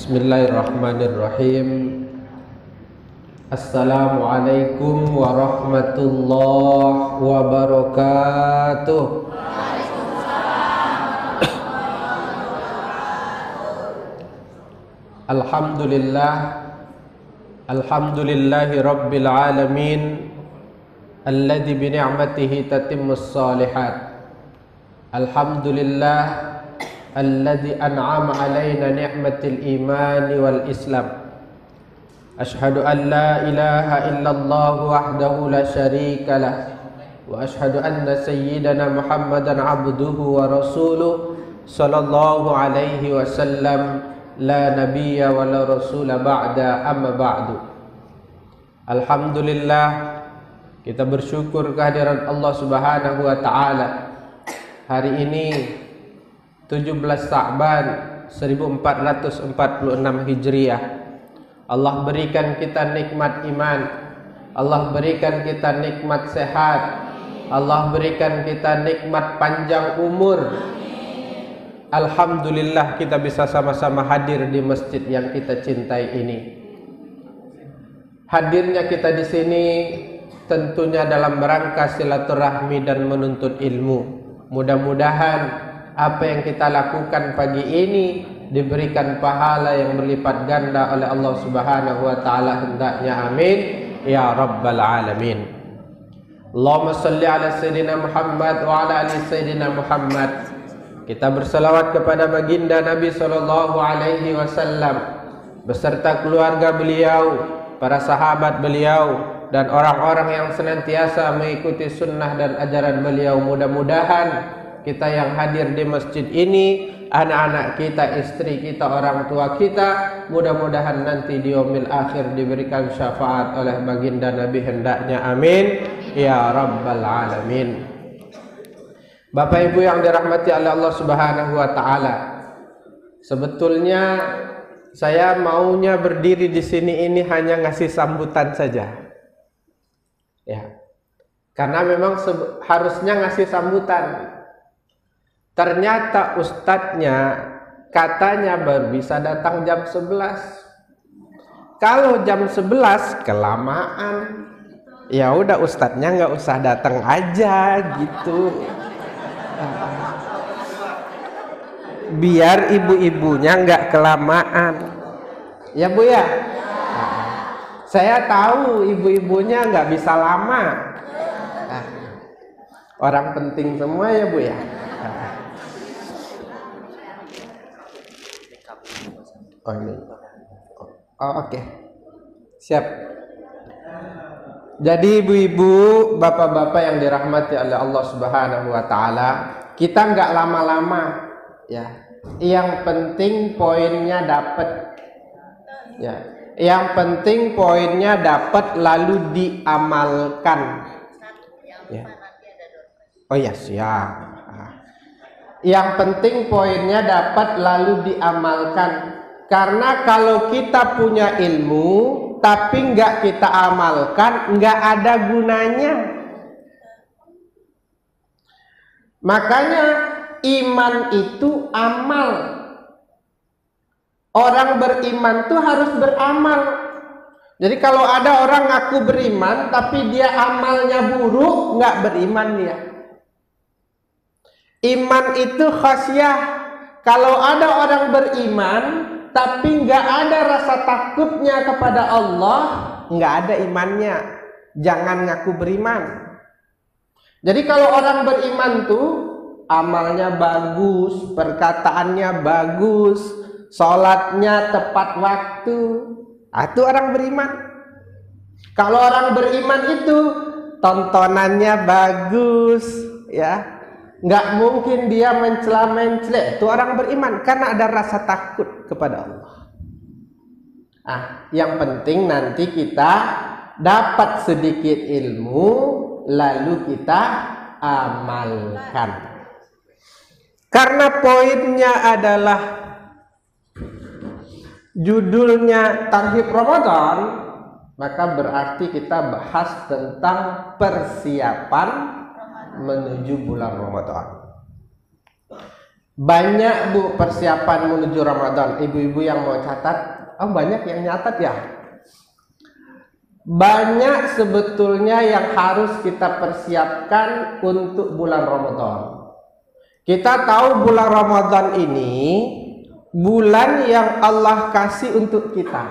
Bismillahirrahmanirrahim. Assalamualaikum warahmatullahi wabarakatuh. Alhamdulillahi rabbil alamin, alladzi bi ni'matihi tatimmus shalihat. Alhamdulillah alladzi an'ama alaina ni'matil iman wal islam. Ashhadu an la ilaha illallah wahdahu la syarika lah, wa ashhadu anna sayyidana Muhammadan abduhu wa rasuluh sallallahu alaihi wasallam, la nabiyya wa la rasula ba'da, amma ba'du. Alhamdulillah, kita bersyukur kehadiran Allah Subhanahu wa taala. Hari ini 17 Sa'ban 1446 Hijriah. Allah berikan kita nikmat iman, Allah berikan kita nikmat sehat, Allah berikan kita nikmat panjang umur. Alhamdulillah kita bisa sama-sama hadir di masjid yang kita cintai ini. Hadirnya kita di sini tentunya dalam rangka silaturahmi dan menuntut ilmu. Mudah-mudahan apa yang kita lakukan pagi ini diberikan pahala yang berlipat ganda oleh Allah Subhanahu wa taala, hendaknya amin ya rabbal alamin. Allahumma shalli ala sayyidina Muhammad wa ala ali sayyidina Muhammad. Kita berselawat kepada baginda Nabi sallallahu alaihi wasallam beserta keluarga beliau, para sahabat beliau, dan orang-orang yang senantiasa mengikuti sunnah dan ajaran beliau. Mudah-mudahan kita yang hadir di masjid ini, anak-anak kita, istri kita, orang tua kita, mudah-mudahan nanti di yaumil akhir diberikan syafaat oleh baginda Nabi, hendaknya amin ya rabbal alamin. Bapak Ibu yang dirahmati oleh Allah Subhanahu wa taala, sebetulnya saya maunya berdiri di sini ini hanya ngasih sambutan saja. Ya. Karena memang harusnya ngasih sambutan. Ternyata ustadznya katanya baru bisa datang jam 11. Kalau jam 11 kelamaan, ya udah ustadznya nggak usah datang aja gitu. Biar ibu-ibunya nggak kelamaan. Ya Bu ya. Saya tahu ibu-ibunya nggak bisa lama. Orang penting semua ya Bu ya. Oh ini. Oh oke. Siap. Jadi ibu-ibu, bapak-bapak yang dirahmati oleh Allah Subhanahu wa taala, kita nggak lama-lama ya. Yang penting poinnya dapat. Ya. Yang penting poinnya dapat lalu diamalkan. Ya. Oh ya, siap. Yang penting poinnya dapat lalu diamalkan. Karena kalau kita punya ilmu tapi nggak kita amalkan, nggak ada gunanya. Makanya iman itu amal. Orang beriman tuh harus beramal. Jadi kalau ada orang ngaku beriman tapi dia amalnya buruk, nggak beriman dia. Iman itu khasyah. Kalau ada orang beriman tapi nggak ada rasa takutnya kepada Allah, nggak ada imannya. Jangan ngaku beriman. Jadi kalau orang beriman tuh amalnya bagus, perkataannya bagus, sholatnya tepat waktu, itu orang beriman. Kalau orang beriman itu tontonannya bagus, ya. Nggak mungkin dia mencela-mencela, itu orang beriman karena ada rasa takut kepada Allah. Yang penting nanti kita dapat sedikit ilmu lalu kita amalkan. Karena poinnya adalah judulnya Tarhib Ramadan, maka berarti kita bahas tentang persiapan menuju bulan Ramadan. Banyak Bu persiapan menuju Ramadan. Ibu-ibu yang mau catat, banyak yang nyatat ya. Banyak sebetulnya yang harus kita persiapkan untuk bulan Ramadan. Kita tahu bulan Ramadan ini bulan yang Allah kasih untuk kita,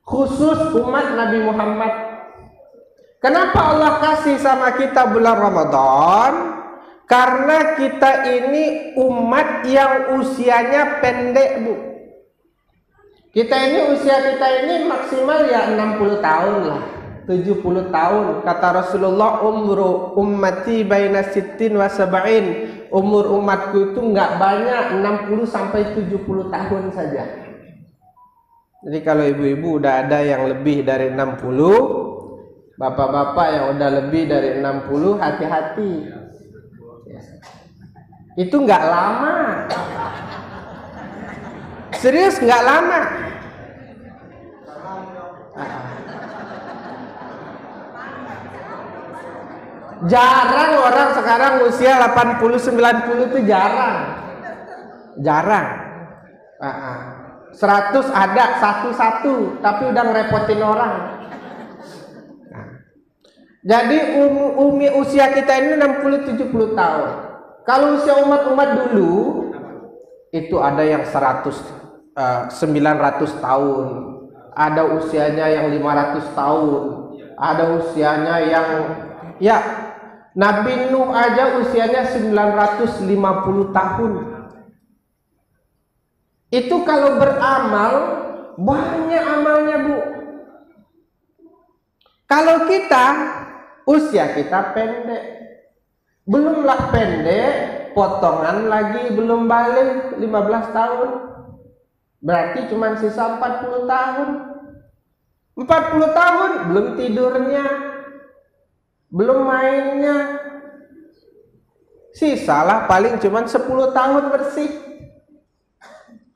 khusus umat Nabi Muhammad. Kenapa Allah kasih sama kita bulan Ramadan? Karena kita ini umat yang usianya pendek, Bu. Usia kita ini maksimal ya 60 tahun lah, 70 tahun. Kata Rasulullah, umru ummati baina sittin wa sab'in. Umur umatku itu enggak banyak, 60 sampai 70 tahun saja. Jadi kalau ibu-ibu udah ada yang lebih dari 60, bapak-bapak yang udah lebih dari 60, hati-hati. Itu nggak lama, serius nggak lama. Jarang orang sekarang usia 80-90 itu jarang. 100 ada satu-satu, tapi udah ngerepotin orang. Jadi usia kita ini 60-70 tahun. Kalau usia umat-umat dulu itu ada yang 900 tahun, ada usianya yang 500 tahun, ada usianya yang Nabi Nuh aja usianya 950 tahun. Itu kalau beramal banyak amalnya, Bu. Kalau kita usia kita pendek, belumlah pendek, potongan lagi belum balik 15 tahun. Berarti cuma sisa 40 tahun. 40 tahun belum tidurnya, belum mainnya. Sisalah paling cuma 10 tahun bersih.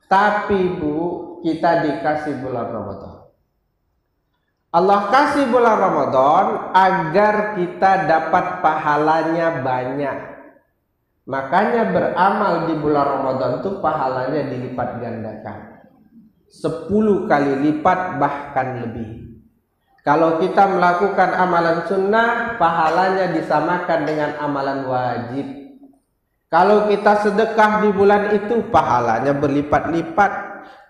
Tapi Bu, kita dikasih bulan Ramadan. Allah kasih bulan Ramadan agar kita dapat pahalanya banyak. Makanya beramal di bulan Ramadan itu pahalanya dilipat gandakan, 10 kali lipat bahkan lebih. Kalau kita melakukan amalan sunnah, pahalanya disamakan dengan amalan wajib. Kalau kita sedekah di bulan itu, pahalanya berlipat-lipat.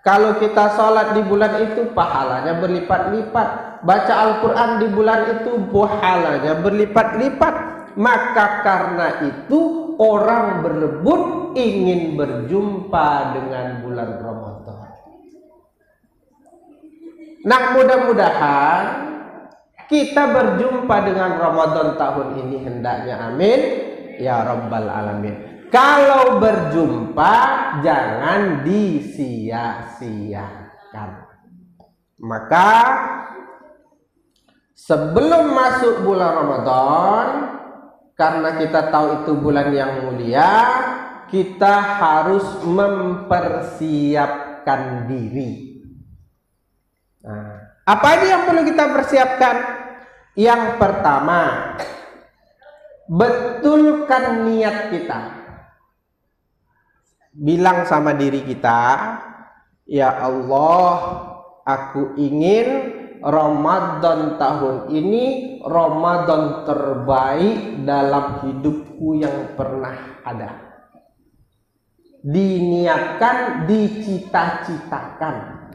Kalau kita sholat di bulan itu, pahalanya berlipat-lipat. Baca Al-Quran di bulan itu, pahalanya berlipat-lipat. Maka karena itu orang berebut ingin berjumpa dengan bulan Ramadan. Nah, mudah-mudahan kita berjumpa dengan Ramadan tahun ini hendaknya, amin ya rabbal alamin. Kalau berjumpa jangan disia-siakan. Maka sebelum masuk bulan Ramadan, karena kita tahu itu bulan yang mulia, kita harus mempersiapkan diri. Nah, apa aja yang perlu kita persiapkan? Yang pertama, betulkan niat kita. Bilang sama diri kita, ya Allah, aku ingin Ramadan tahun ini Ramadan terbaik dalam hidupku yang pernah ada. Diniatkan, dicita-citakan.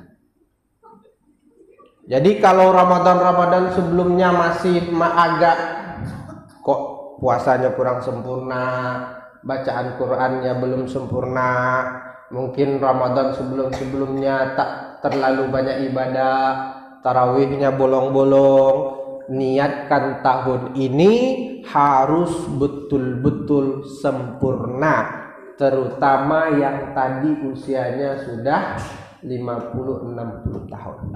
Jadi kalau Ramadan sebelumnya masih agak kok puasanya kurang sempurna, bacaan Qur'annya belum sempurna, mungkin Ramadan sebelumnya tak terlalu banyak ibadah, tarawihnya bolong-bolong, niatkan tahun ini harus betul-betul sempurna, terutama yang tadi usianya sudah 50-60 tahun.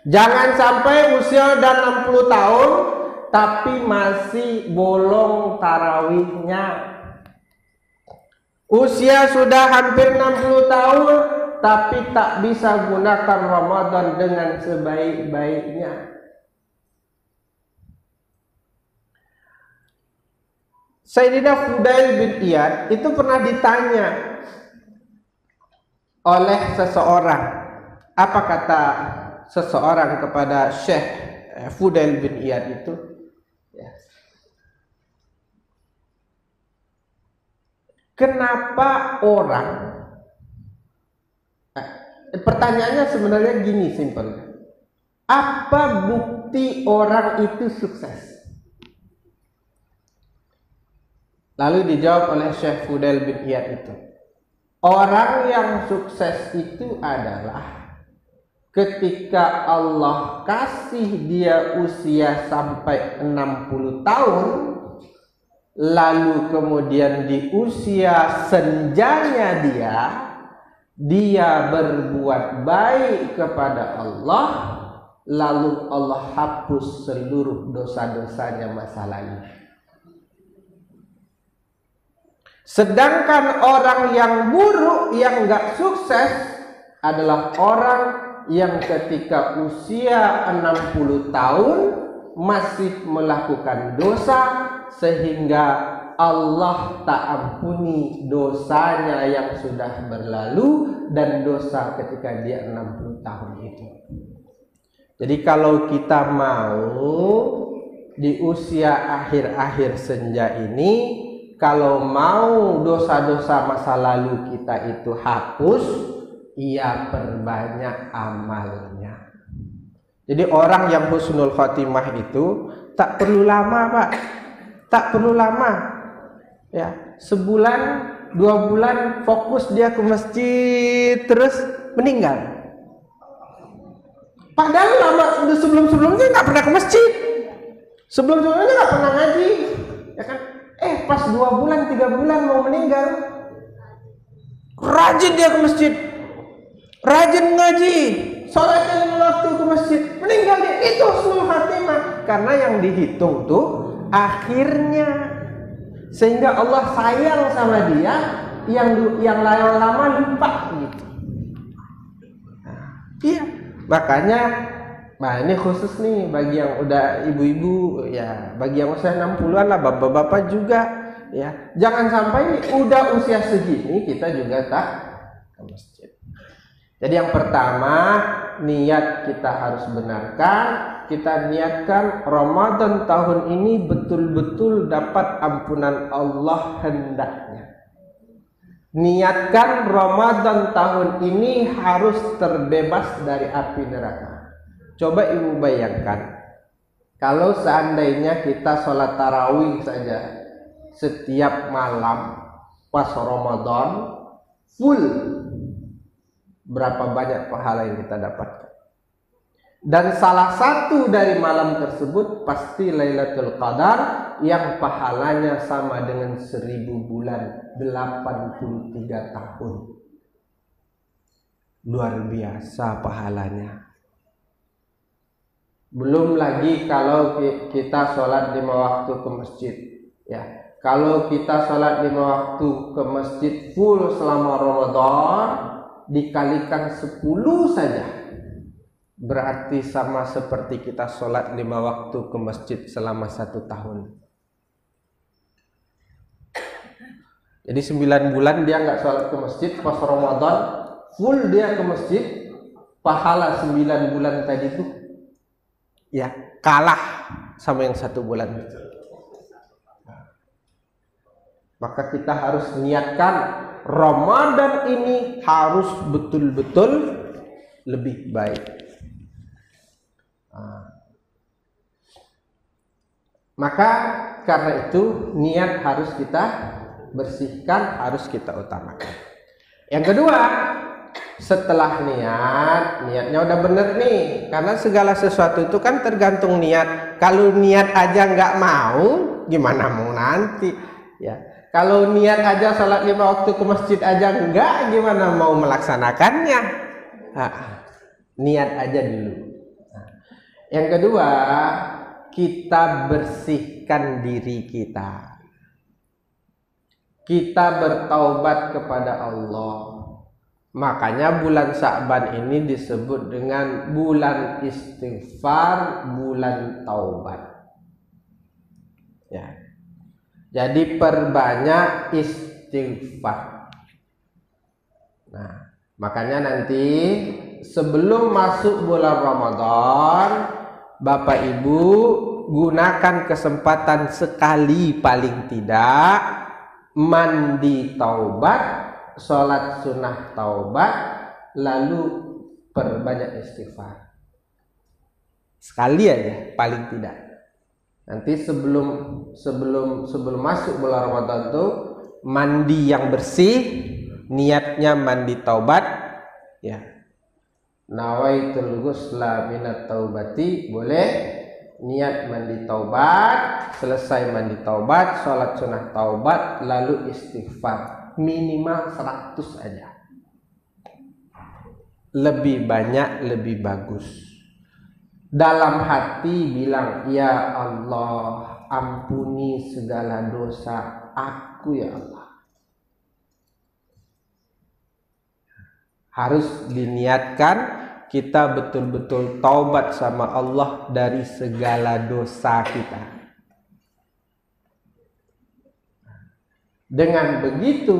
Jangan sampai usia udah 60 tahun tapi masih bolong tarawihnya. Usia sudah hampir 60 tahun tapi tak bisa gunakan Ramadan dengan sebaik-baiknya. Sayyidina Fudail bin Iyad itu pernah ditanya oleh seseorang. Apa kata seseorang kepada Syekh Fudail bin Iyad itu? Ya. Kenapa orang? Pertanyaannya sebenarnya gini, simpel. Apa bukti orang itu sukses? Lalu dijawab oleh Syekh Fudail bin Iyad itu, orang yang sukses itu adalah ketika Allah kasih dia usia sampai 60 tahun, lalu kemudian di usia senjanya dia berbuat baik kepada Allah, lalu Allah hapus seluruh dosa-dosanya masa lalu. Sedangkan orang yang buruk, yang gak sukses adalah orang yang ketika usia 60 tahun masih melakukan dosa, sehingga Allah tak ampuni dosanya yang sudah berlalu dan dosa ketika dia 60 tahun itu. Jadi kalau kita mau di usia akhir-akhir senja ini, kalau mau dosa-dosa masa lalu kita itu hapus, ia perbanyak amalnya. Jadi orang yang husnul khotimah itu tak perlu lama, Pak. Tak perlu lama. Ya, sebulan, 2 bulan fokus dia ke masjid terus meninggal. Padahal lama sebelum-sebelumnya nggak pernah ke masjid. Sebelum-sebelumnya nggak pernah ngaji, ya kan? Pas 2 bulan, 3 bulan mau meninggal, rajin dia ke masjid, rajin ngaji, sholatnya 5 waktu ke masjid, meninggal dia. Itu husnul khatimah. Karena yang dihitung tuh akhirnya, sehingga Allah sayang sama dia. Yang lama-lama lupa gitu. Iya, makanya nah ini khusus nih bagi yang udah ibu-ibu, ya bagi yang usia 60-an lah, bapak-bapak juga ya. Jangan sampai udah usia segini kita juga tak ke masjid. Jadi yang pertama, niat kita harus benarkan. Kita niatkan Ramadan tahun ini betul-betul dapat ampunan Allah hendaknya. Niatkan Ramadan tahun ini harus terbebas dari api neraka. Coba ibu bayangkan, kalau seandainya kita sholat tarawih saja setiap malam pas Ramadan full, berapa banyak pahala yang kita dapatkan. Dan salah satu dari malam tersebut pasti Lailatul Qadar yang pahalanya sama dengan 1000 bulan, 83 tahun. Luar biasa pahalanya. Belum lagi kalau kita sholat 5 waktu ke masjid, ya. Kalau kita sholat 5 waktu ke masjid full selama Ramadan, dikalikan 10 saja, berarti sama seperti kita sholat 5 waktu ke masjid selama 1 tahun. Jadi 9 bulan dia nggak sholat ke masjid, pas Ramadan full dia ke masjid, pahala 9 bulan tadi itu ya kalah sama yang 1 bulan. Maka kita harus niatkan Ramadan ini harus betul-betul lebih baik. Maka karena itu niat harus kita bersihkan, harus kita utamakan. Yang kedua, setelah niatnya udah bener nih, karena segala sesuatu itu kan tergantung niat. Kalau niat aja nggak mau, gimana mau nanti ya. Kalau niat aja sholat 5 waktu ke masjid aja enggak, gimana mau melaksanakannya? Niat aja dulu. Yang kedua, kita bersihkan diri kita. Kita bertaubat kepada Allah. Makanya bulan Sya'ban ini disebut dengan bulan istighfar, bulan taubat. Ya. Jadi perbanyak istighfar. Nah, makanya nanti sebelum masuk bulan Ramadan, Bapak Ibu gunakan kesempatan sekali paling tidak, mandi taubat, sholat sunnah taubat, lalu perbanyak istighfar. Sekali aja paling tidak. Nanti sebelum masuk bulan Ramadan tuh mandi yang bersih, niatnya mandi taubat, ya. Nawaitul ghusla minat taubati, boleh niat mandi taubat, selesai mandi taubat, sholat sunnah taubat, lalu istighfar minimal 100 aja. Lebih banyak lebih bagus. Dalam hati bilang, ya Allah, ampuni segala dosa aku ya Allah. Harus diniatkan kita betul-betul taubat sama Allah dari segala dosa kita. Dengan begitu,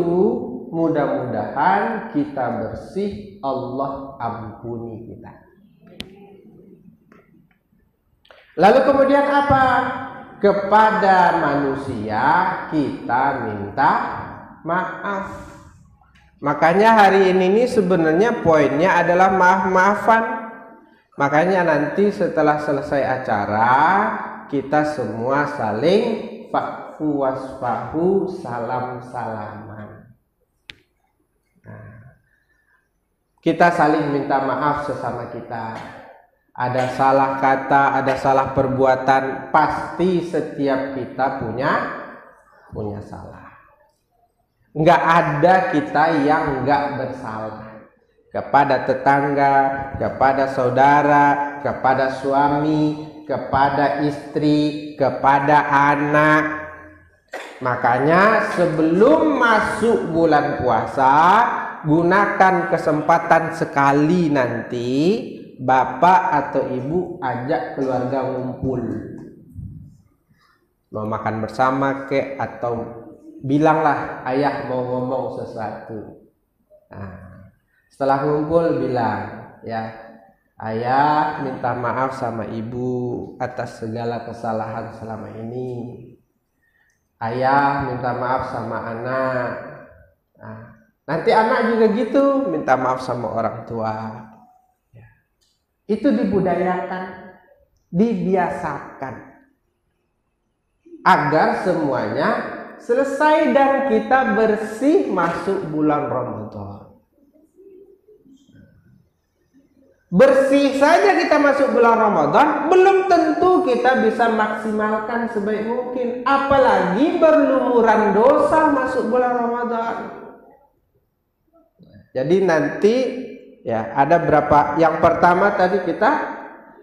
mudah-mudahan kita bersih, Allah ampuni kita. Lalu kemudian apa? Kepada manusia kita minta maaf. Makanya hari ini sebenarnya poinnya adalah maaf-maafan. Makanya nanti setelah selesai acara, kita semua saling fa'fu wasfahu, salam-salaman. Nah, kita saling minta maaf sesama kita. Ada salah kata, ada salah perbuatan, pasti setiap kita punya salah. Enggak ada kita yang enggak bersalah. Kepada tetangga, kepada saudara, kepada suami, kepada istri, kepada anak. Makanya sebelum masuk bulan puasa, gunakan kesempatan sekali nanti, bapak atau ibu ajak keluarga ngumpul. Mau makan bersama kek, atau bilanglah ayah mau ngomong sesuatu. Nah, setelah ngumpul bilang, ya ayah minta maaf sama ibu atas segala kesalahan selama ini. Ayah minta maaf sama anak. Nah, nanti anak juga gitu minta maaf sama orang tua. Ya. Itu dibudayakan, dibiasakan, agar semuanya selesai dan kita bersih masuk bulan Ramadan. Bersih saja kita masuk bulan Ramadan, belum tentu kita bisa maksimalkan sebaik mungkin. Apalagi berlumuran dosa masuk bulan Ramadan. Jadi nanti ya ada berapa? Yang pertama tadi kita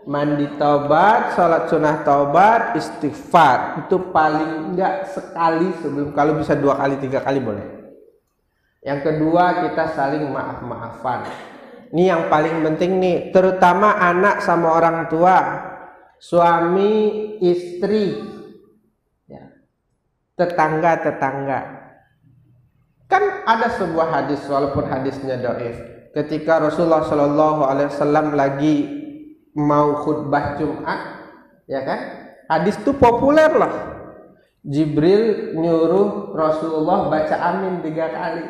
mandi taubat, sholat sunnah taubat, istighfar. Itu paling enggak sekali sebelum, kalau bisa 2 kali 3 kali boleh. Yang kedua kita saling maaf-maafan. Ini yang paling penting nih, terutama anak sama orang tua, suami, istri, ya, tetangga-tetangga. Kan ada sebuah hadis, walaupun hadisnya dhaif, ketika Rasulullah SAW lagi mau khutbah Jumat, ya kan? Hadis itu populer lah. Jibril nyuruh Rasulullah baca amin 3 kali.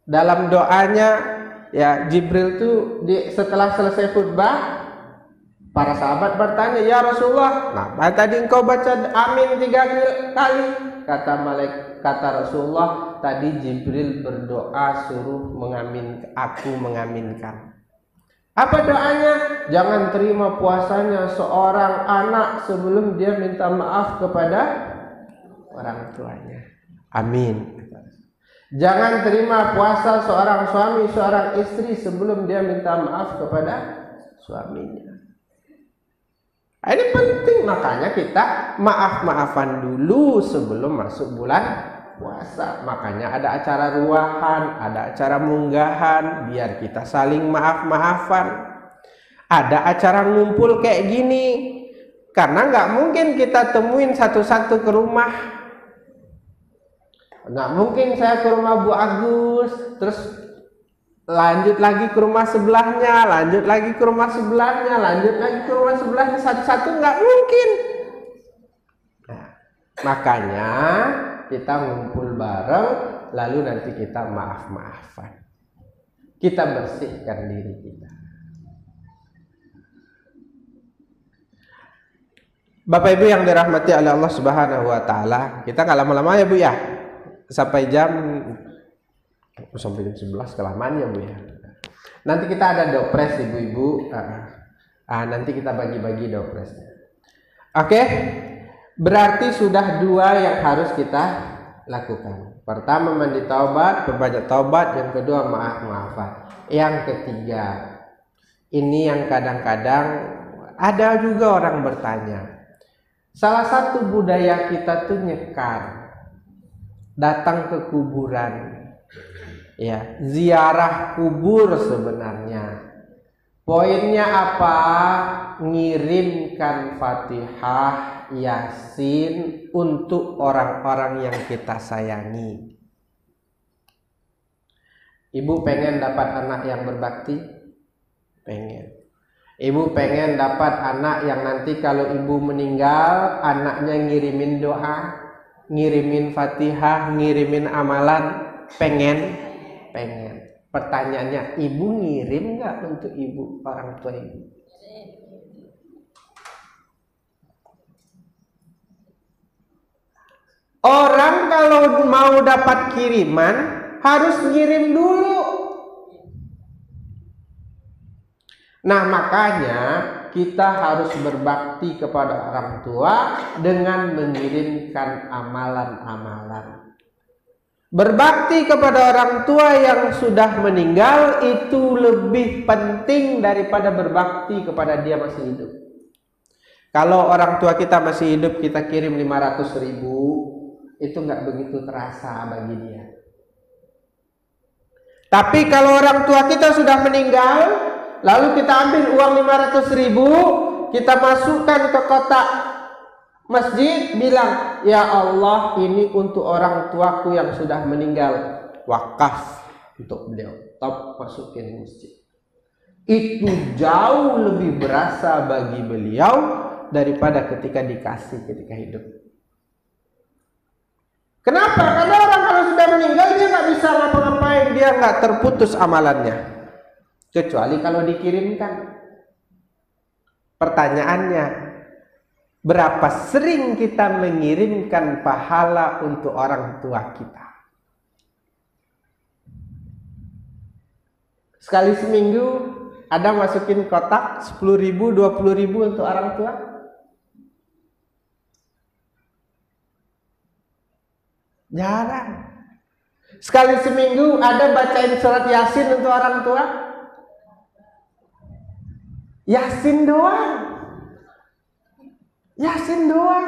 Dalam doanya, ya Jibril tuh setelah selesai khutbah, para sahabat bertanya, ya Rasulullah, nah tadi engkau baca amin 3 kali? Kata Rasulullah, tadi Jibril berdoa suruh aku mengaminkan. Apa doanya? Jangan terima puasanya seorang anak sebelum dia minta maaf kepada orang tuanya. Amin. Jangan terima puasa seorang suami, seorang istri sebelum dia minta maaf kepada suaminya. Ini penting, makanya kita maaf-maafan dulu sebelum masuk bulan puasa. Makanya ada acara ruahan, ada acara munggahan, biar kita saling maaf-maafan. Ada acara ngumpul kayak gini, Karena nggak mungkin kita temuin satu-satu ke rumah. Nggak mungkin saya ke rumah Bu Agus, terus lanjut lagi ke rumah sebelahnya, lanjut lagi ke rumah sebelahnya, lanjut lagi ke rumah sebelahnya, satu-satu nggak mungkin. Nah, makanya kita ngumpul bareng, lalu nanti kita maaf-maafan. Kita bersihkan diri kita. Bapak Ibu yang dirahmati oleh Allah Subhanahu wa taala, kita nggak lama-lama ya Bu ya. Sampai jam 11 kelamaan ya Bu ya. Nanti kita ada dopres Ibu-ibu. Nanti kita bagi-bagi dopresnya. Oke. Berarti sudah 2 yang harus kita lakukan. Pertama mandi taubat, perbanyak taubat, yang kedua maaf-maafan. Yang ketiga, ini yang kadang-kadang ada juga orang bertanya. Salah satu budaya kita tuh nyekar, datang ke kuburan, ya, ziarah kubur sebenarnya. Poinnya apa? Ngirimkan Fatihah, Yasin untuk orang-orang yang kita sayangi. Ibu pengen dapat anak yang berbakti? Pengen. Ibu pengen dapat anak yang nanti kalau ibu meninggal, anaknya ngirimin doa, ngirimin Fatihah, ngirimin amalan? Pengen? Pengen. Pertanyaannya, ibu ngirim nggak untuk ibu, orang tua ibu? Orang kalau mau dapat kiriman harus ngirim dulu. Nah, makanya kita harus berbakti kepada orang tua dengan mengirimkan amalan-amalan. Berbakti kepada orang tua yang sudah meninggal itu lebih penting daripada berbakti kepada dia masih hidup. Kalau orang tua kita masih hidup, kita kirim 500.000, itu nggak begitu terasa bagi dia. Tapi kalau orang tua kita sudah meninggal, lalu kita ambil uang 500.000, kita masukkan ke kotak masjid, bilang, ya Allah, ini untuk orang tuaku yang sudah meninggal, wakaf untuk beliau, top, masukin masjid. Itu jauh lebih berasa bagi beliau daripada ketika dikasih ketika hidup. Kenapa? Karena orang kalau sudah meninggal dia nggak bisa ngapa-ngapain, dia nggak terputus amalannya, kecuali kalau dikirimkan. Pertanyaannya, berapa sering kita mengirimkan pahala untuk orang tua kita? Sekali seminggu ada masukin kotak 10.000, 20.000 untuk orang tua? Jarang. Sekali seminggu ada bacain surat Yasin untuk orang tua? Yasin doang. Yasin doang.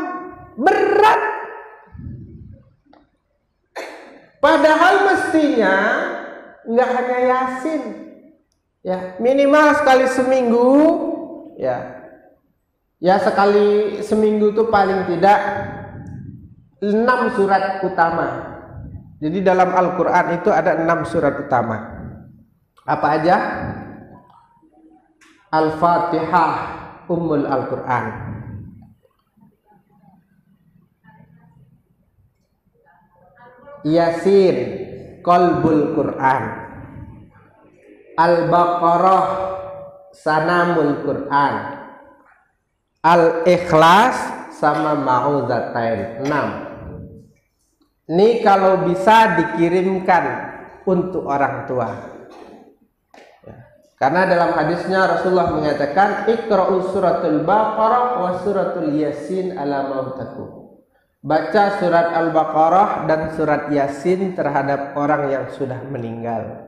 Berat. Padahal mestinya nggak hanya Yasin, ya, minimal sekali seminggu, ya sekali seminggu tuh paling tidak 6 surat utama. Jadi dalam Al-Quran itu ada 6 surat utama. Apa aja? Al-Fatihah, Ummul Al-Quran. Yasin, Qalbul Quran. Al-Baqarah, Sanamul Quran. Al-Ikhlas sama Ma'udzatain, 6. Ini kalau bisa dikirimkan untuk orang tua. Karena dalam hadisnya Rasulullah mengatakan, Iqra'u suratul Baqarah wa suratul Yasin ala mautakum. Baca surat Al-Baqarah dan surat Yasin terhadap orang yang sudah meninggal.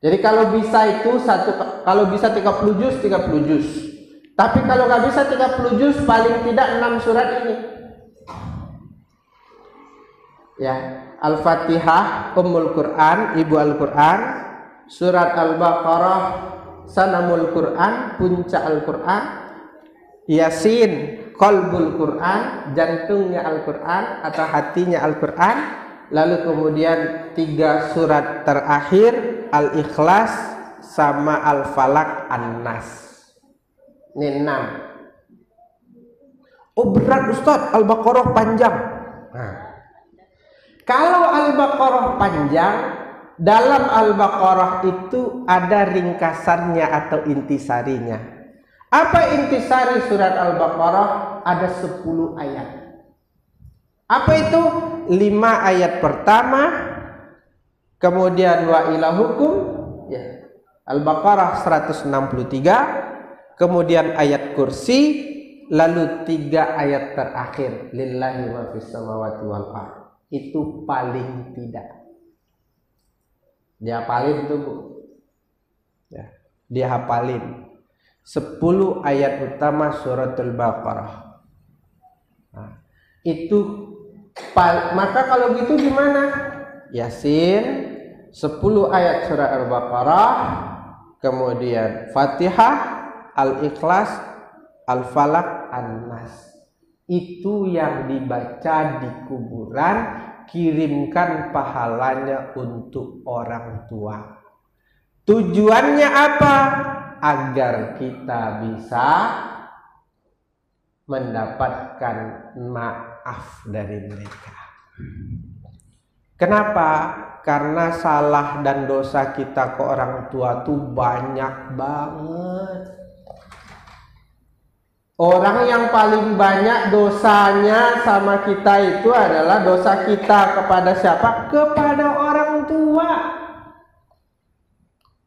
Jadi kalau bisa itu kalau bisa 30 juz, 30 juz. Tapi kalau nggak bisa 30 juz, paling tidak 6 surat ini. Ya, Al-Fatihah, Ummul Quran, Ibu Al-Quran, surat Al-Baqarah, Sanamul Quran, puncak Al-Quran, Yasin, qalbul Quran, jantungnya Al-Quran atau hatinya Al-Quran. Lalu kemudian 3 surat terakhir, Al-Ikhlas sama Al-Falaq, An-Nas. Ini 6. Oh berat Ustaz, Al-Baqarah panjang. Nah, kalau Al-Baqarah panjang, dalam Al-Baqarah itu ada ringkasannya atau intisarinya. Apa intisari surat Al-Baqarah? Ada 10 ayat. Apa itu? 5 ayat pertama, kemudian wa ilahukum, ya. Al-Baqarah 163, kemudian ayat kursi, lalu 3 ayat terakhir, lillahi ma fis samawati wal ardh. Itu paling tidak. Dia hafalin tuh, Bu. Ya, dia hafalin 10 ayat utama suratul Baqarah. Nah, itu maka kalau gitu gimana? Yasin 10 ayat surah Al-Baqarah, kemudian Fatihah, Al-Ikhlas, Al-Falaq, An-Nas. Itu yang dibaca di kuburan, kirimkan pahalanya untuk orang tua. Tujuannya apa? Agar kita bisa mendapatkan maaf dari mereka. Kenapa? Karena salah dan dosa kita ke orang tua tuh banyak banget. Orang yang paling banyak dosanya sama kita itu adalah dosa kita kepada siapa? Kepada orang tua.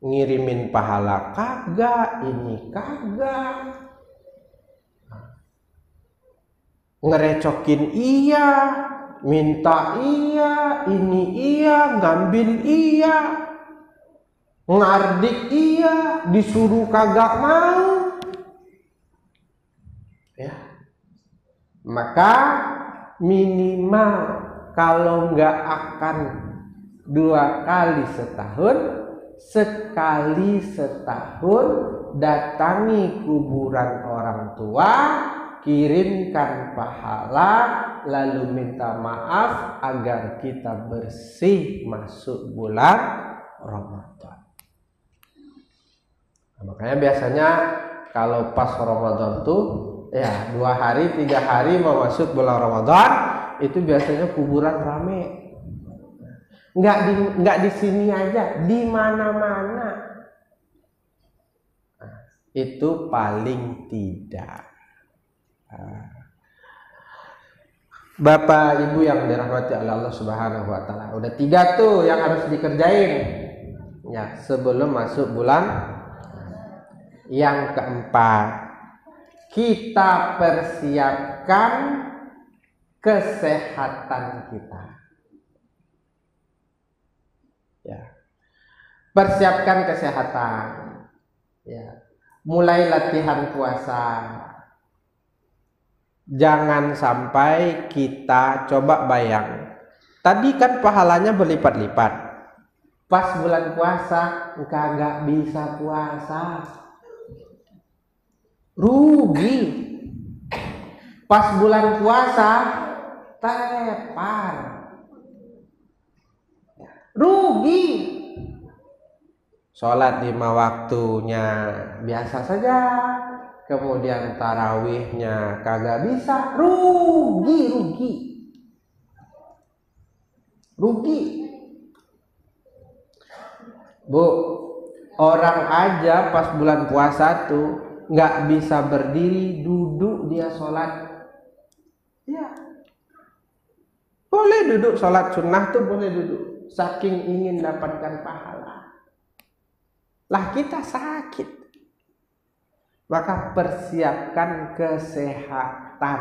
Ngirimin pahala kagak, ini kagak. Ngerecokin iya, minta iya, ini iya, ngambil iya, ngardik iya, disuruh kagak mau. Ya. Maka minimal kalau nggak akan 2 kali setahun, sekali setahun datangi kuburan orang tua, kirimkan pahala, lalu minta maaf agar kita bersih masuk bulan Ramadan. Nah, makanya biasanya kalau pas Ramadan tuh ya 2 hari 3 hari mau masuk bulan Ramadan, itu biasanya kuburan rame. Nggak di sini aja, di mana-mana. Nah, itu paling tidak. Bapak Ibu yang dirahmati Allah Subhanahu wa taala. Udah 3 tuh yang harus dikerjain. Ya, sebelum masuk bulan. Yang keempat, kita persiapkan kesehatan kita. Ya. Persiapkan kesehatan. Ya. Mulai latihan puasa. Jangan sampai kita coba bayang. Tadi kan pahalanya berlipat-lipat. Pas bulan puasa kagak bisa puasa. Rugi. Pas bulan puasa tepar. Rugi. Sholat 5 waktunya biasa saja. Kemudian tarawihnya kagak bisa, rugi. Bu, orang aja pas bulan puasa tuh nggak bisa berdiri, duduk dia sholat. Ya, boleh duduk sholat sunnah tuh boleh duduk, saking ingin dapatkan pahala. Lah kita sakit. Maka persiapkan kesehatan.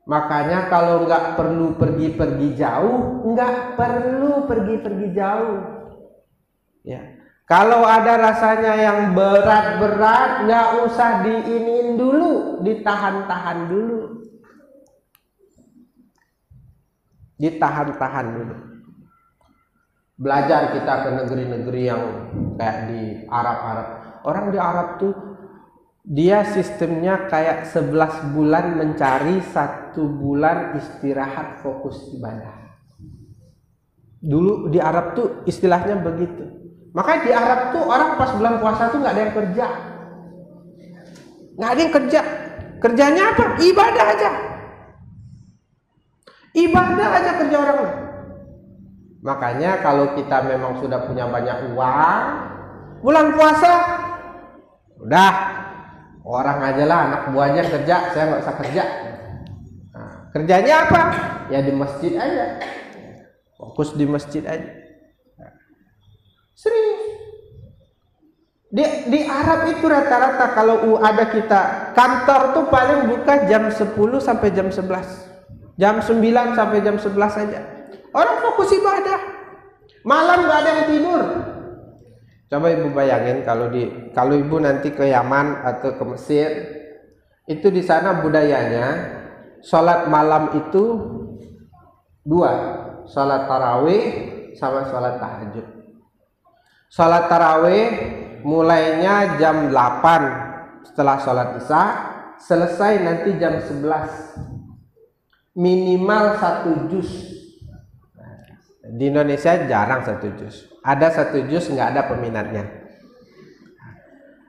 Makanya kalau nggak perlu pergi-pergi jauh, nggak perlu pergi-pergi jauh. Ya, kalau ada rasanya yang berat-berat, nggak usah diinin dulu, ditahan-tahan dulu. Ditahan-tahan dulu. Belajar kita ke negeri-negeri yang kayak di Arab. Orang di Arab tuh Dia sistemnya kayak 11 bulan mencari, 1 bulan istirahat fokus ibadah. Dulu di Arab tuh istilahnya begitu. Makanya di Arab tuh orang pas bulan puasa tuh nggak ada yang kerja. Nggak ada yang kerja. Kerjanya apa? Ibadah aja. Ibadah aja kerja orang. Makanya kalau kita memang sudah punya banyak uang, bulan puasa, udah orang aja lah, anak buahnya kerja, saya nggak usah kerja. Nah, kerjanya apa? Ya di masjid aja, fokus di masjid aja. Serius. Di Arab itu rata-rata kalau ada kita kantor tuh paling buka jam 10 sampai jam 11, jam 9 sampai jam 11 saja. Orang fokus ibadah, malam nggak ada yang tidur. Coba ibu bayangin kalau ibu nanti ke Yaman atau ke Mesir, itu di sana budayanya sholat malam itu 2, sholat tarawih sama sholat tahajud. Sholat tarawih mulainya jam 8 setelah sholat isya, selesai nanti jam 11, minimal 1 juz. Di Indonesia jarang 1 juz, ada 1 juz nggak ada peminatnya.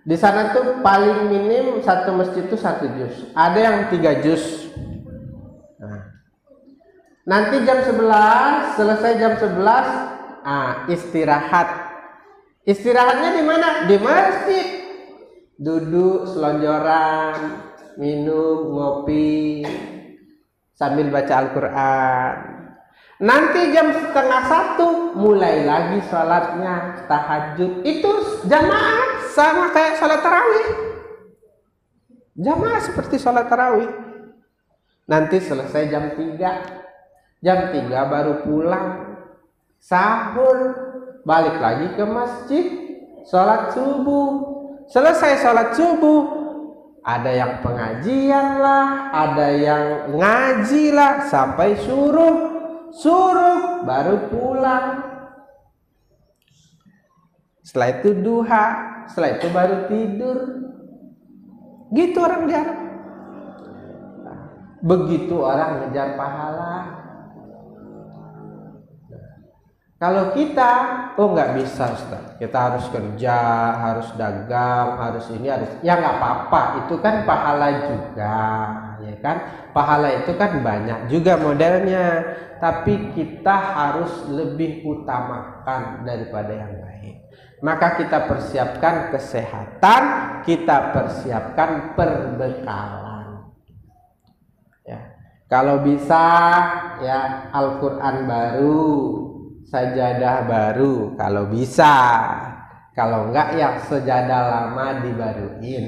Di sana tuh paling minim satu masjid itu 1 juz, ada yang 3 juz. Nanti jam 11, selesai jam 11, istirahat. Istirahatnya di mana? Di masjid. Duduk selonjoran, minum, ngopi, sambil baca Al-Quran. Nanti jam 12:30 mulai lagi sholatnya tahajud. Itu jamaah sama kayak sholat tarawih. Jamaah seperti sholat tarawih. Nanti selesai jam 3. Jam 3 baru pulang, sahur, balik lagi ke masjid, sholat subuh. Selesai sholat subuh, ada yang pengajian lah, ada yang ngaji lah, sampai suruh baru pulang. Setelah itu duha, setelah itu baru tidur. Gitu orang di Arab. Begitu orang ngejar pahala. Kalau kita, nggak bisa Ustaz, kita harus kerja, harus dagang, harus ini, harus, ya nggak apa-apa, itu kan pahala juga, ya kan? Pahala itu kan banyak juga modelnya, tapi kita harus lebih utamakan daripada yang lain. Maka kita persiapkan kesehatan, kita persiapkan perbekalan. Ya, kalau bisa ya Al-Quran baru, sajadah baru kalau bisa, kalau enggak ya sajadah lama dibaruin,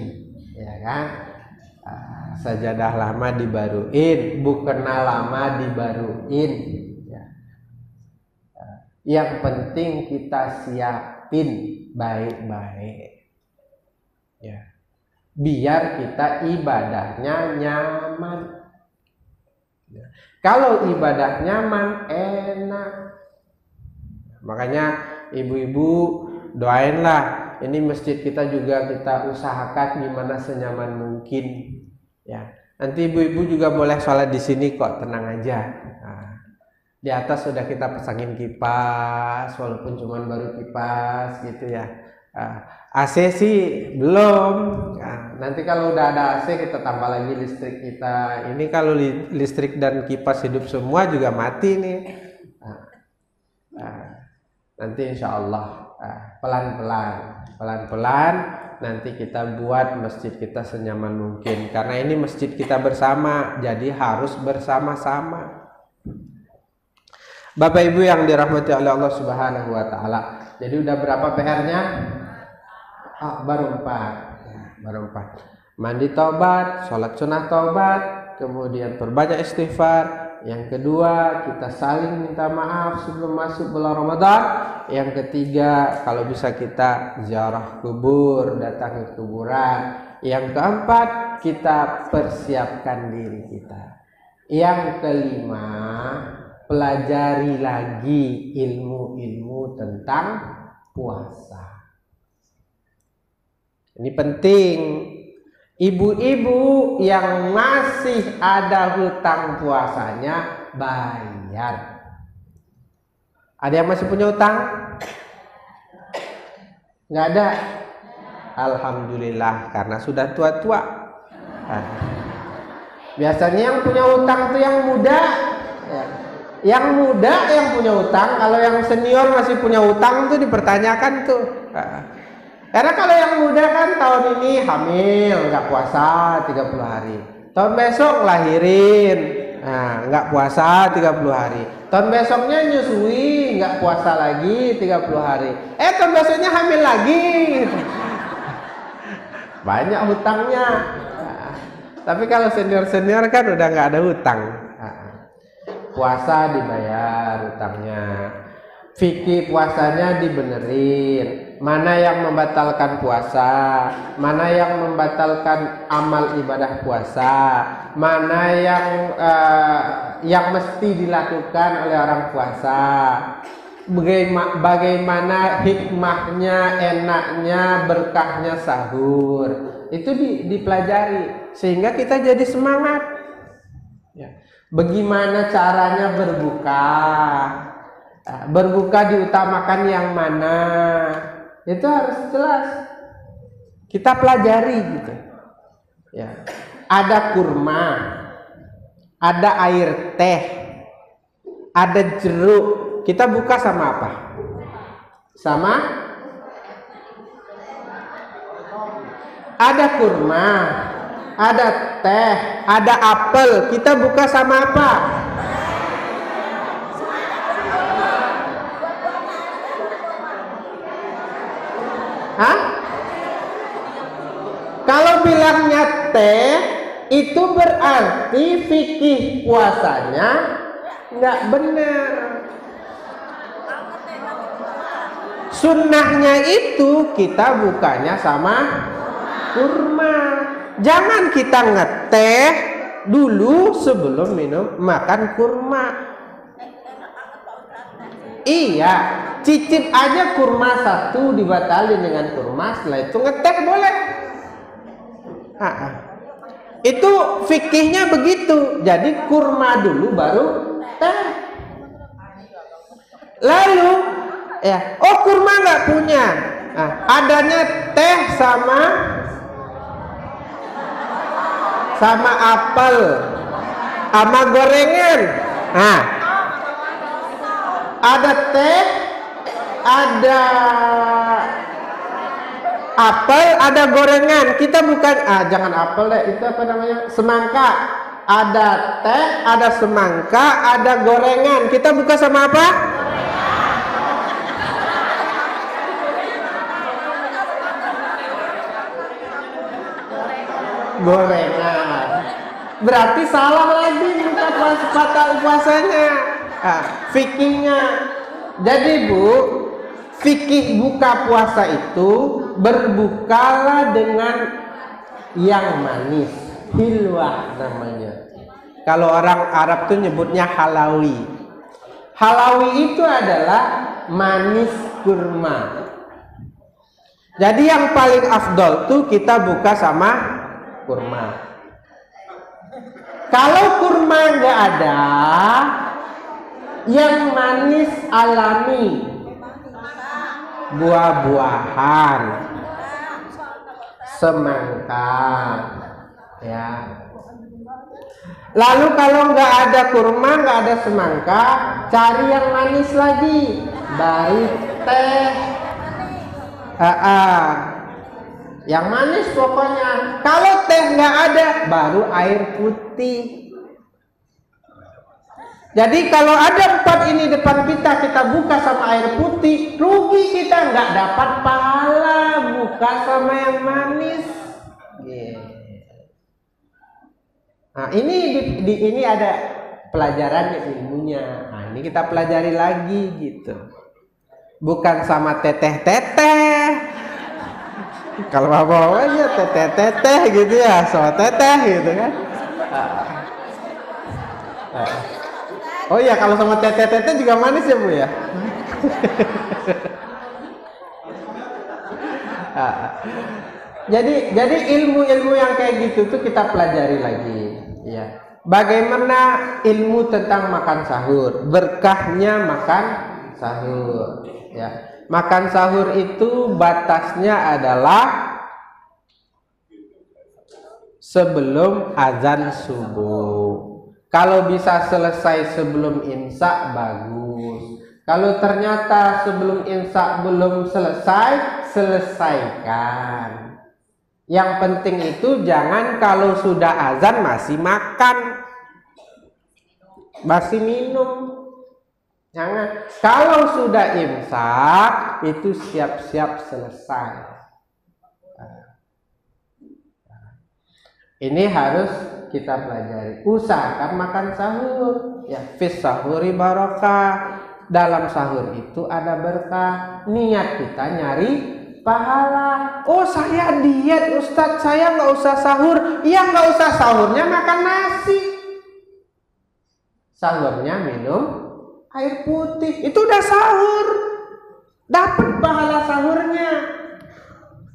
ya kan? Sajadah lama dibaruin, mukena lama dibaruin, ya. Yang penting kita siapin baik-baik, ya, biar kita ibadahnya nyaman, ya. Kalau ibadah nyaman, enak. Makanya ibu-ibu doainlah, ini masjid kita juga kita usahakan gimana senyaman mungkin, ya. Nanti ibu-ibu juga boleh sholat di sini kok, tenang aja. Nah, di atas sudah kita pasangin kipas, walaupun cuma baru kipas gitu ya. AC sih belum. Nah, nanti kalau udah ada AC kita tambah lagi listrik kita. Ini kalau listrik dan kipas hidup semua juga mati nih. Nanti insya Allah pelan-pelan nanti kita buat masjid kita senyaman mungkin, karena ini masjid kita bersama, jadi harus bersama-sama. Bapak Ibu yang dirahmati oleh Allah Subhanahu wa taala. Jadi udah berapa PR-nya? Baru 4. Mandi taubat, sholat sunnah taubat, kemudian perbanyak istighfar. Yang kedua, kita saling minta maaf sebelum masuk bulan Ramadan. Yang ketiga, kalau bisa kita ziarah kubur, datang ke kuburan. Yang keempat, kita persiapkan diri kita. Yang kelima, pelajari lagi ilmu-ilmu tentang puasa. Ini penting. Ibu-ibu yang masih ada hutang puasanya bayar. Ada yang masih punya hutang? Nggak ada. Alhamdulillah, karena sudah tua-tua. Biasanya yang punya hutang itu yang muda. Yang muda yang punya hutang. Kalau yang senior masih punya hutang tuh dipertanyakan tuh. Karena kalau yang muda kan tahun ini hamil, nggak puasa 30 hari. Tahun besok lahirin, nggak puasa 30 hari. Tahun besoknya nyusui, nggak puasa lagi 30 hari. Tahun besoknya hamil lagi. Banyak hutangnya. Tapi kalau senior-senior kan udah nggak ada hutang. Puasa dibayar hutangnya. Fikih puasanya dibenerin. Mana yang membatalkan puasa, mana yang membatalkan amal ibadah puasa, mana yang mesti dilakukan oleh orang puasa, bagaimana hikmahnya, enaknya, berkahnya sahur. Itu dipelajari sehingga kita jadi semangat. Bagaimana caranya berbuka? Berbuka diutamakan yang mana? Itu harus jelas. Kita pelajari gitu. Ya. Ada kurma, ada air teh, ada jeruk. Kita buka sama apa? Sama? Ada kurma, ada teh, ada apel. Kita buka sama apa? Hah? Kalau bilangnya teh, itu berarti fikih puasanya nggak benar. Sunnahnya itu kita bukanya sama kurma. Jangan kita ngeteh dulu sebelum makan kurma. Iya, cicip aja kurma satu dibatalin dengan kurma, setelah itu ngeteh boleh. Itu fikihnya begitu. Jadi kurma dulu baru teh. Lalu kurma nggak punya. Adanya teh sama apel, sama gorengan. Ada teh, ada apel, ada gorengan. Kita bukan, jangan apel deh, itu apa namanya? Semangka. Ada teh, ada semangka, ada gorengan. Kita buka sama apa? Gorengan. Berarti salah lagi buka puasanya. Fikihnya. Jadi Bu, fikih buka puasa itu berbukalah dengan yang manis, hilwah namanya. Kalau orang Arab tuh nyebutnya halawi. Halawi itu adalah manis kurma. Jadi yang paling afdol tuh kita buka sama kurma. Kalau kurma nggak ada, yang manis alami, buah-buahan, semangka, ya. Lalu kalau nggak ada kurma, nggak ada semangka, cari yang manis lagi, baik teh, yang manis pokoknya. Kalau teh nggak ada, baru air putih. Jadi kalau ada 4 ini depan kita, kita buka sama air putih, rugi kita, nggak dapat pahala. Buka sama yang manis. Nah ini ada pelajaran ilmunya. Nah ini kita pelajari lagi gitu. Bukan sama teteh-teteh. Kalau mau aja teteh-teteh gitu ya, sama teteh gitu kan. Oh iya, kalau sama teteh-teteh juga manis ya Bu ya. Jadi ilmu-ilmu yang kayak gitu tuh kita pelajari lagi, ya. Bagaimana ilmu tentang makan sahur, berkahnya makan sahur, ya. Makan sahur itu batasnya adalah sebelum azan subuh. Kalau bisa selesai sebelum imsak bagus. Kalau ternyata sebelum imsak belum selesai, selesaikan. Yang penting itu jangan kalau sudah azan masih makan, masih minum. Jangan. Kalau sudah imsak itu siap-siap selesai. Ini harus kita pelajari. Usahakan makan sahur. Ya, fis sahuri barokah. Dalam sahur itu ada berkah. Niat kita nyari pahala. Oh, saya diet Ustadz, saya nggak usah sahur. Iya, nggak usah sahurnya makan nasi. Sahurnya minum air putih. Itu udah sahur. Dapat pahala sahurnya.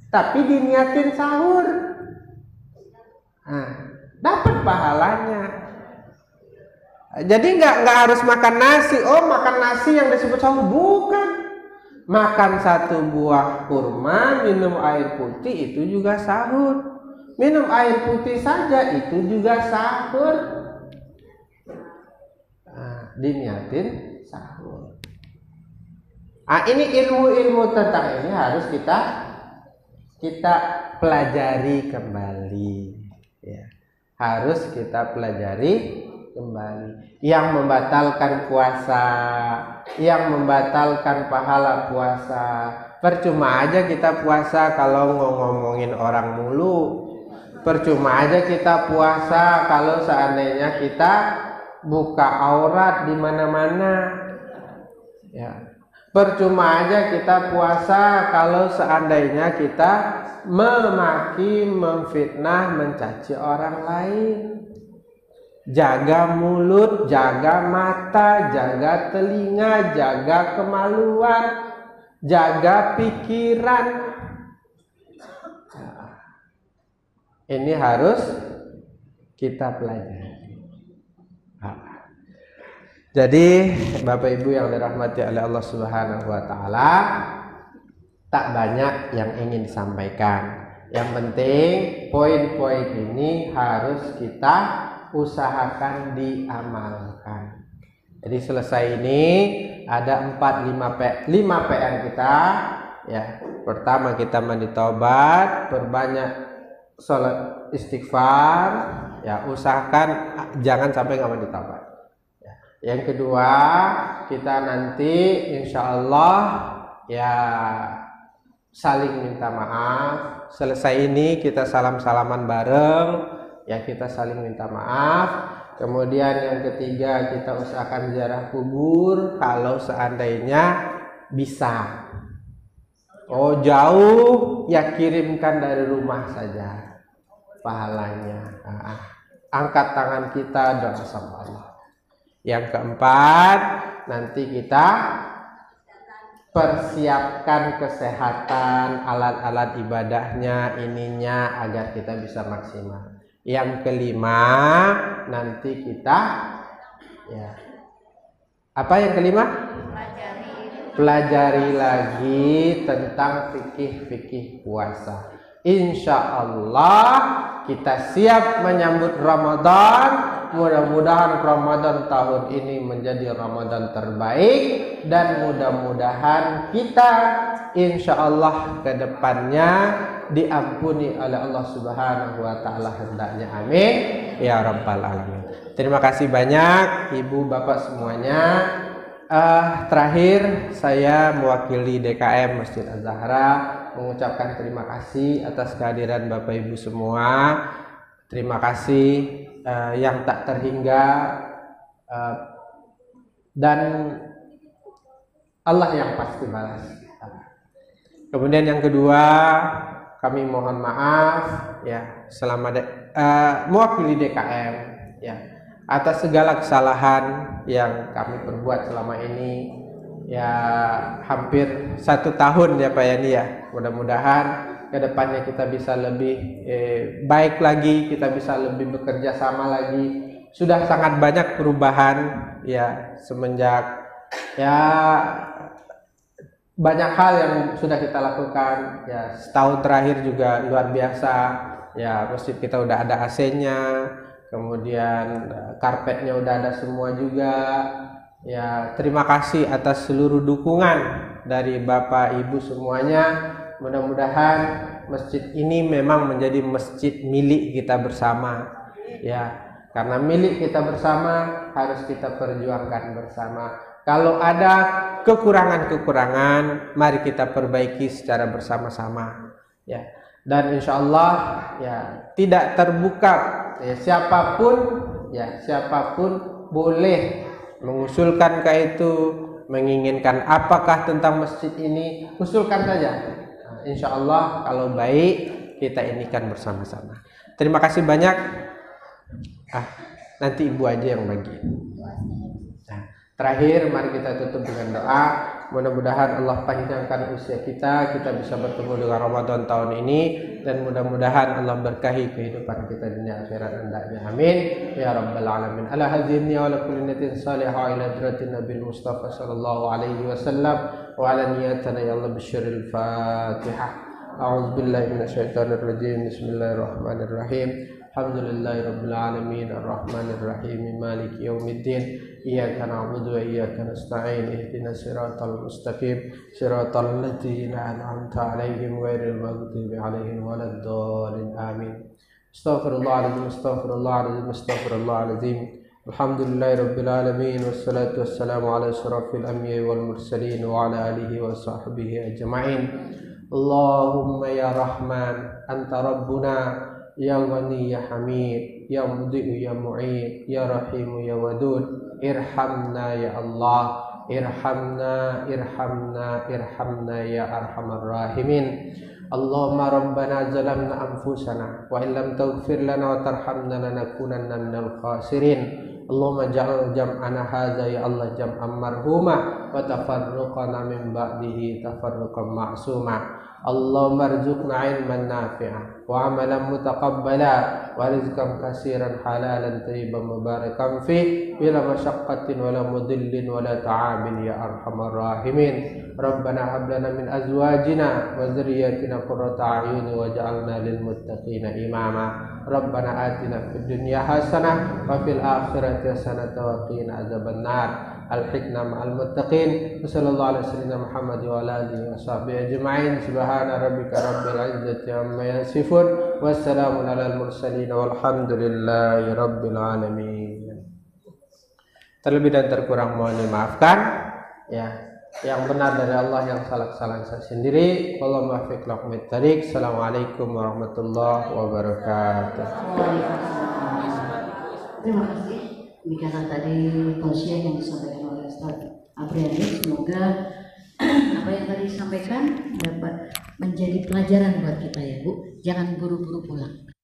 Tapi diniatin sahur. Nah, dapat pahalanya. Jadi nggak harus makan nasi. Oh, makan nasi yang disebut sahur, bukan. Makan satu buah kurma, minum air putih itu juga sahur. Minum air putih saja itu juga sahur. Nah, diniatin sahur. Nah, ini ilmu-ilmu tentang ini harus kita pelajari kembali. Ya, harus kita pelajari kembali. Yang membatalkan puasa, yang membatalkan pahala puasa. Percuma aja kita puasa kalau ngomongin orang mulu. Percuma aja kita puasa kalau seandainya kita buka aurat di mana-mana. Ya. Percuma aja kita puasa kalau seandainya kita memaki, memfitnah, mencaci orang lain. Jaga mulut, jaga mata, jaga telinga, jaga kemaluan, jaga pikiran. Ini harus kita pelajari. Jadi Bapak Ibu yang dirahmati oleh Allah Subhanahu wa taala, tak banyak yang ingin disampaikan. Yang penting poin-poin ini harus kita usahakan diamalkan. Jadi selesai ini ada 5 PR kita, ya. Pertama, kita mandi taubat, perbanyak sholat istighfar, ya, usahakan jangan sampai nggak mandi taubat. Ya. Yang kedua, kita nanti insya Allah ya saling minta maaf. Selesai ini kita salam-salaman bareng. Ya, kita saling minta maaf. Kemudian yang ketiga, kita usahakan ziarah kubur kalau seandainya bisa. Oh, jauh, ya kirimkan dari rumah saja pahalanya. Angkat tangan kita doa sama Allah. Yang keempat, nanti kita persiapkan kesehatan, alat-alat ibadahnya, ininya agar kita bisa maksimal. Yang kelima, nanti kita ya. Apa yang kelima? Pelajari lagi tentang fikih-fikih puasa. Insya Allah kita siap menyambut Ramadan. Mudah-mudahan Ramadan tahun ini menjadi Ramadan terbaik, dan mudah-mudahan kita insya Allah ke depannya diampuni oleh Allah Subhanahu wa taala hendaknya. Amin ya rabbal alamin. Terima kasih banyak Ibu Bapak semuanya. Terakhir saya mewakili DKM Masjid Az-Zahra mengucapkan terima kasih atas kehadiran Bapak Ibu semua. Terima kasih yang tak terhingga, dan Allah yang pasti balas. Kemudian yang kedua, kami mohon maaf ya selama mewakili DKM ya atas segala kesalahan yang kami perbuat selama ini. Ya hampir 1 tahun ya Pak Yani ya. Mudah-mudahan kedepannya kita bisa lebih baik lagi, kita bisa lebih bekerja sama lagi. Sudah sangat banyak perubahan ya semenjak ya banyak hal yang sudah kita lakukan ya. Setahun terakhir juga luar biasa ya, masjid kita udah ada AC-nya, kemudian karpetnya udah ada semua juga ya. Terima kasih atas seluruh dukungan dari Bapak Ibu semuanya. Mudah-mudahan masjid ini memang menjadi masjid milik kita bersama ya, karena milik kita bersama harus kita perjuangkan bersama. Kalau ada kekurangan-kekurangan, mari kita perbaiki secara bersama-sama ya. Dan insya Allah ya tidak terbuka ya, siapapun boleh mengusulkan itu, menginginkan apakah tentang masjid ini, usulkan saja. Nah, insya Allah kalau baik kita inikan bersama-sama. Terima kasih banyak. Nanti ibu aja yang bagi. Terakhir, mari kita tutup dengan doa. Mudah-mudahan Allah panjangkan usia kita bisa bertemu dengan Ramadan tahun ini, dan mudah-mudahan Allah berkahi kehidupan kita dunia akhirat hendaknya. Amin ya rabbal alamin. Ala hadhihi wa ala kulli niyatin salihah wa ila hadratin nabil mustafa sallallahu alaihi wasallam wa ala niyatina ya Allah bisyiril Fatihah. A'udzu billahi minasyaitonir rajim. Bismillahirrahmanirrahim. Alhamdulillahi rabbil alamin arrahmanir rahim maliki yaumiddin iyyaka na'budu wa iyyaka nasta'in ihdinas siratal mustaqim siratal ladzina an'amta 'alaihim ghairil maghdubi 'alaihim waladdallin amin. Astaghfirullahaladzim. Alhamdulillahi rabbil alamin wassalatu wassalamu ala asyrafil anbiya'i wal mursalin wa ala alihi wa sahbihi ajma'in. Allahumma ya Rahman anta rabbuna ya Ghani ya Hamid ya Mudhi'u ya Mu'id ya Rahimu ya Wadud, irhamna ya Allah, irhamna ya Arhamar Rahimin. Allahumma Rabbana zalamna anfusana wa illam taghfir lana wa tarhamna lanakunanna minal khasirin. Allahumma ja'al jam'ana hadza ya Allah jam'an marhuma wa tafarruqana min ba'dihi tafarruqan ma'suma. Allahumma arzuqna ilman nafi'a wa amalan mutaqabbala wa rizqan katsiran halalan thayyiban mubarakan fi bila masyaqqatin wala mudillin wala ta'abin ya arhamar rahimin. Rabbana hab lana min azwajina wa dzurriyyatina qurrata a'yun waj'alna lil muttaqina imama. Rabbana atina fid dunya hasanah wa fil akhirati hasanah wa qina adzabannar. Al-hikna ma'al muttaqin. Sallallahu alaihi wasallam Muhammad wa ala alihi wa sahbihi ajma'in. Subhana rabbika rabbil izzati amma yasifun. Wassalamun alal mursalin walhamdulillahi rabbil alamin. Terlebih dan terkurang mohon dimaafkan ya. Yang benar dari Allah, yang salah saya sendiri. Wallahu muwaffiq ila aqwamit thariq. Assalamualaikum warahmatullahi wabarakatuh. Terima kasih. Demikianlah tadi tausiah yang disampaikan oleh Ustaz Apriani. Semoga apa yang tadi disampaikan dapat menjadi pelajaran buat kita ya Bu. Jangan buru-buru pulang.